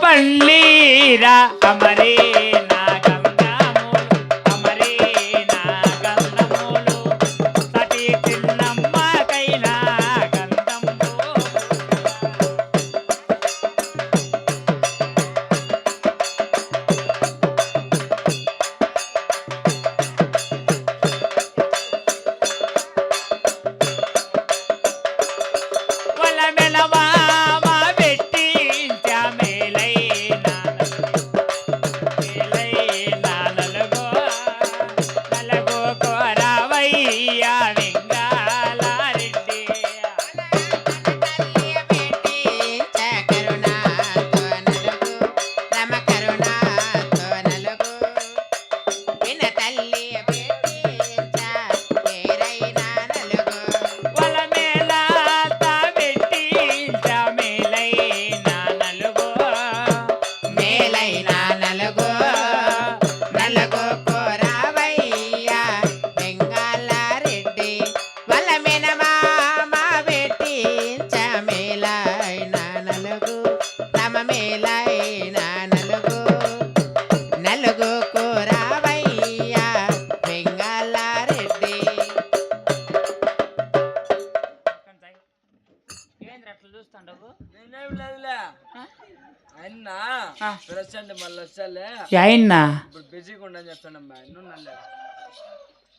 పన్నీరా అమరే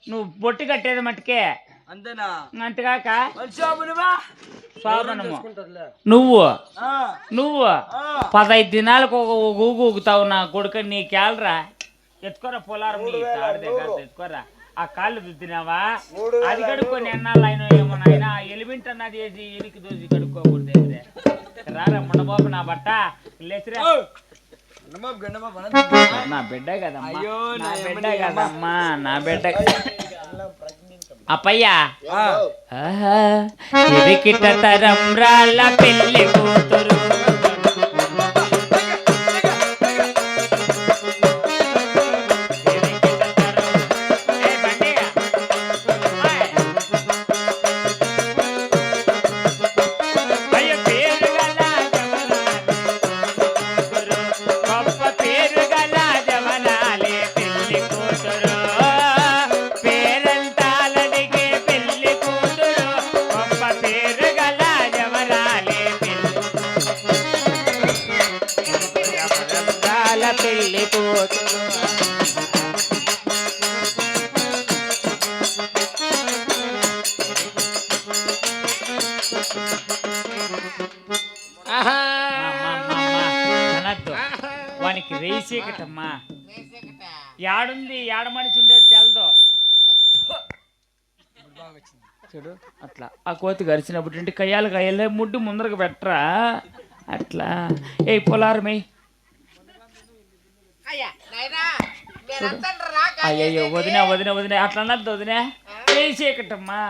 నువ్వు బొట్టు కట్టేది మట్టుకే అంతేనా? అంతేగాక నువ్వు 15 దినాలకు ఒక ఊగుతావు నా కొడుకు. నీ క్యాలరా ఎత్తుకోరా పొలారం ఎత్తుకోరా. ఆ కాళ్ళు దుద్దినావా? అది కడుక్కొని ఎన్నాళ్ళు అయినా ఏమో నాయన. ఎలిమెంట్ అన్నది వేసి ఎలికి దోసి కడుక్కోకూడదు. రారా ముండబాబు నా బట్ట లేచిరా. నా బిడ్డ కదమ్మా, నా బిడ్డ కదమ్మా, నా బిడ్డ. అప్పయ్యా ఇది కిట తరం రాళ్ళ పెళ్లి కూతురు. వానికి రేసేకటమ్మా. యాడుంది యాడ మనిషి ఉండేది తెలదో. చూడు అట్లా ఆ కోతి గరిచినప్పుడు ఇంటి కయ్యాలు ముడ్డు ముందరకు పెట్టరా అట్లా. ఏ పొలారమే అయ్యయ్యో వదిన వదిన వదిన అట్లా అన్నది వదిన. రేసేకటమ్మా.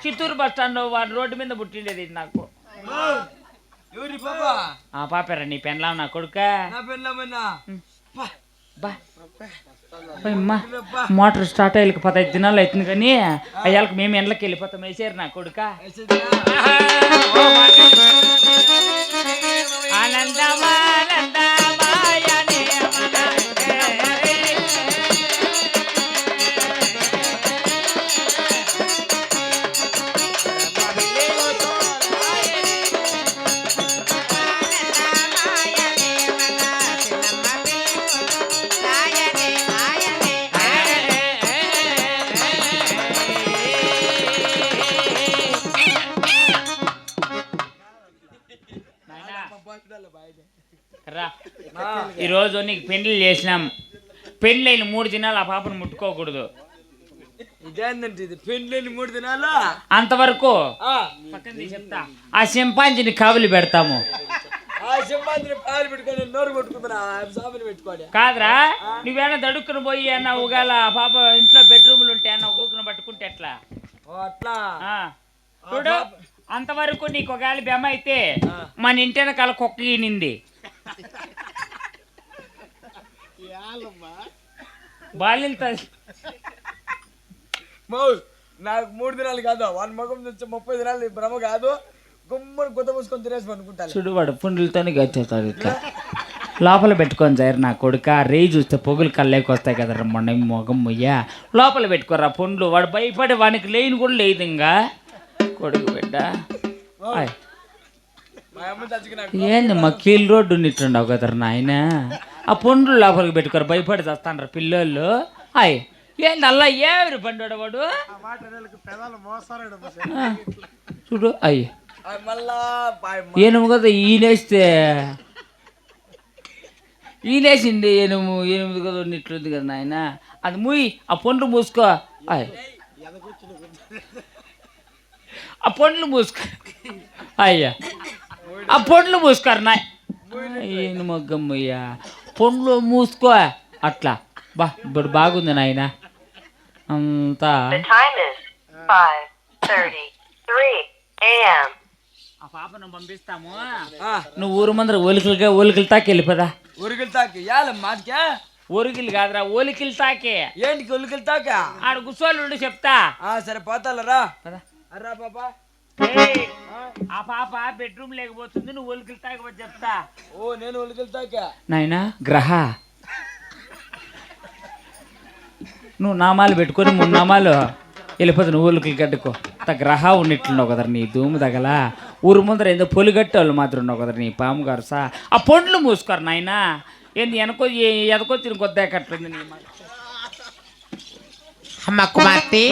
చిత్తూరు బస్ స్టాండ్ వాడి రోడ్డు మీద పుట్టిండేది నాకు. ఆ పాపరా నీ పెన్లాం నా కొడుక. మోటార్ స్టార్ట్ అయ్యి 15 దినాలు అవుతుంది కానీ అయ్యాలకు మేము ఎండ్లకి వెళ్ళిపోతాం. వేసారు నా కొడుక. ఈరోజు నీకు పెండ్లి చేసినాం. పెండ్లైన 3 దినాలు ఆ పాపను ముట్టుకోకూడదు. ఇదేందంటే ఇది పెండ్లైన 3 దినాలు అంతవరకు చెప్తా. ఆ సింపాంజిని కావలి పెడతాము. కాదురా నువ్వేనా దడుక్కుని పోయి అన్న ఉగాల పాప ఇంట్లో బెడ్రూమ్లు ఉంటే అన్న ఒక్కొక్కరు పట్టుకుంటే ఎట్లా అట్లా చూడు. అంతవరకు నీకు ఒకవేళ బెమ్మ అయితే మన ఇంటి వెనకాల కుక్క ఈనింది. బాలింత నాకు 3 దినాలు కాదు, 1 ముఖం నుంచి 30 దినాలు భ్రమ కాదు. గుమ్మని గుద్ద మూసుకొని తినేసి అనుకుంటా. చూడు వాడు పుండులతోనే గచ్చేస్తాడు ఇట్లా. లోపల పెట్టుకొని జారు నా కొడుక, రేయి చూస్తే పొగులు కళ్ళేకి వస్తాయి కదరా మొన్న మొగం ముయ్య. లోపల పెట్టుకోరా పుండ్లు. వాడు భయపడి వానికి లేని కూడా లేదు ఇంకా కొడుకు బిడ్డ. ఆయ్. మా అమ్మ చచ్చికి నాకు ఏంది మా కీల్ రోడ్డు ఉన్నట్టుండవు కదరా నాయన. ఆ పుండ్లు లోపలికి పెట్టుకోరు, భయపడి చేస్తాండ్రు పిల్లోళ్ళు. అయ్ ఏంది అల్లా ఏమిరి పండు వాడు. చూడు అయ్యి మళ్ళా ఏనుము కదా ఈనేసింది ఎనిమిది కదా ఉన్నట్లుంది కదా నాయన. అది మూయి, ఆ పండ్లు మూసుకో. అయ్ ఆ పండ్లు మూసుకో. అయ్యా ఆ పండ్లు మూసుకోరు నాయ్. ఏను మొగ్గమ్మయ్యా పండ్లు మూసుకో అట్లా. బా ఇప్పుడు బాగుంది నాయన అంతా. ఆ పాపను పంపిస్తాము. నువ్వు ఊరు ముందర ఒలికిలు తాకి వెళ్ళిపోదా. ఉరికిలు తాకి మాదికా ఒరిగిలు కాదురా, ఒలికిలు తాకే. ఏంటికి ఉలికిలు తాకా? ఆడ గుసోళ్ళు చెప్తా. సరే పోతాలరా. పద. అర్రా పాపా. ఏయ్, ఆ పాప బెడ్రూమ్ లేకపోతుంది, నువ్వు ఒలికిలు తాకపోతే చెప్తా. ఓ నేను ఉలికిలు తాకా నాయనా గ్రహ, నువ్వు నామాలు పెట్టుకొని 3 నామాలు వెళ్ళిపోతే నువ్వు ఒలికిలు కట్టుకో. గ్రహ ఉన్నట్లున్నావు కదరా నీ ధూము తగల. ఊరు ముందర ఏందో పొలిగట్టే వాళ్ళు మాత్రం ఉన్నావు కదరా నీ పాము గారు సా. ఆ పండ్లు మూసుకోరు నాయన. ఏంది ఎదకొచ్చిన కొద్దాకట్లుంది నీ అమ్మ కుమార్తె